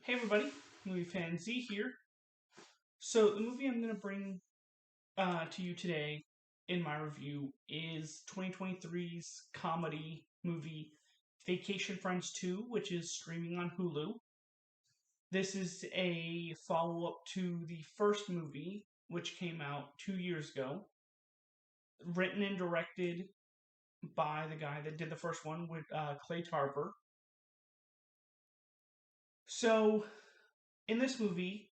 Hey everybody, movie fan Z here. So the movie I'm going to bring to you today in my review is 2023's comedy movie Vacation Friends 2, which is streaming on Hulu. This is a follow-up to the first movie, which came out 2 years ago, written and directed by the guy that did the first one, with Clay Tarver. So, in this movie,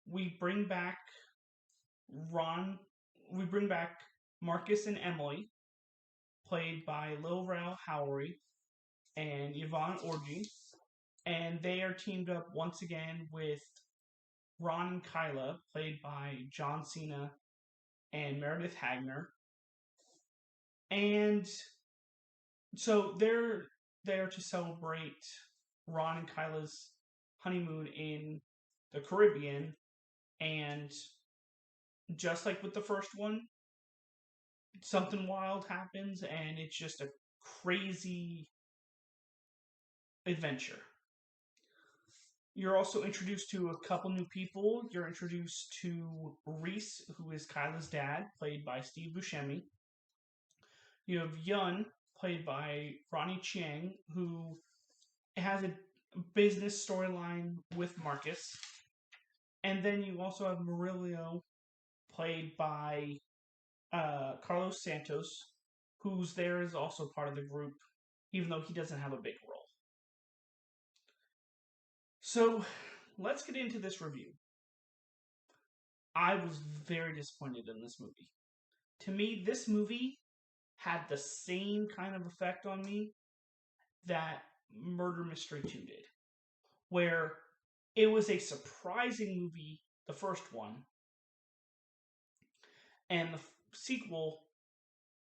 we bring back Marcus and Emily, played by Lil Rel Howery and Yvonne Orji, and they are teamed up once again with Ron and Kyla, played by John Cena and Meredith Hagner. And so they're there to celebrate Ron and Kyla's honeymoon in the Caribbean, and just like with the first one, something wild happens, and it's just a crazy adventure. You're also introduced to a couple new people. You're introduced to Reese, who is Kyla's dad, played by Steve Buscemi. You have Yun, played by Ronnie Chieng, who has a business storyline with Marcus. And then you also have Murillo, played by Carlos Santos, who's there is also part of the group, even though he doesn't have a big role. So, let's get into this review. I was very disappointed in this movie. To me, this movie had the same kind of effect on me that Murder Mystery 2 did, where it was a surprising movie, the first one, and the sequel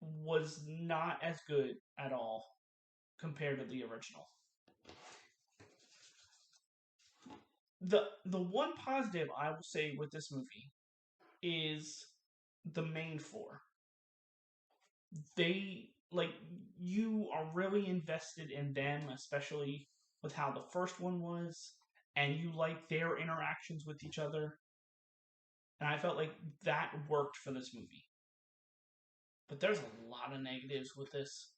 was not as good at all compared to the original. The one positive I will say with this movie is the main four. You are really invested in them, especially with how the first one was, and you like their interactions with each other. And I felt like that worked for this movie. But there's a lot of negatives with this.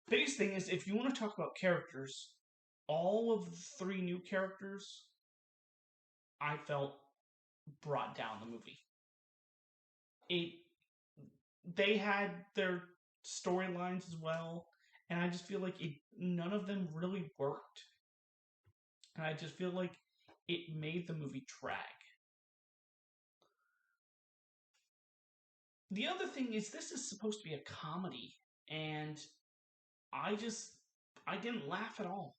Biggest thing is, if you want to talk about characters, all of the three new characters, I felt, brought down the movie. They had their storylines as well, and I just feel like none of them really worked. And I just feel like it made the movie drag. The other thing is, this is supposed to be a comedy, and I didn't laugh at all.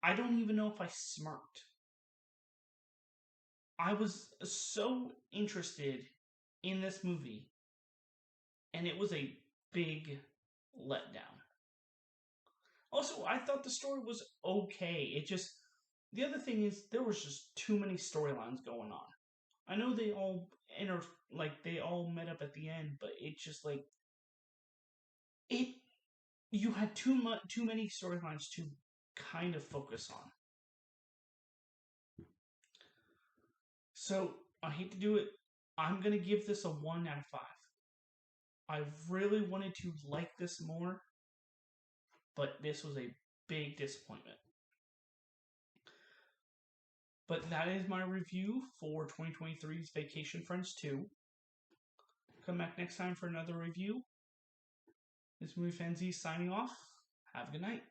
I don't even know if I smirked. I was so interested in this movie, and it was a big letdown. Also, I thought the story was okay. The other thing is, there was just too many storylines going on. I know they all they all met up at the end, but it's just like you had too many storylines to kind of focus on. So I hate to do it. I'm gonna give this a 1 out of 5. I really wanted to like this more, but this was a big disappointment. But that is my review for 2023's Vacation Friends 2. Come back next time for another review. This movie fan Z signing off. Have a good night.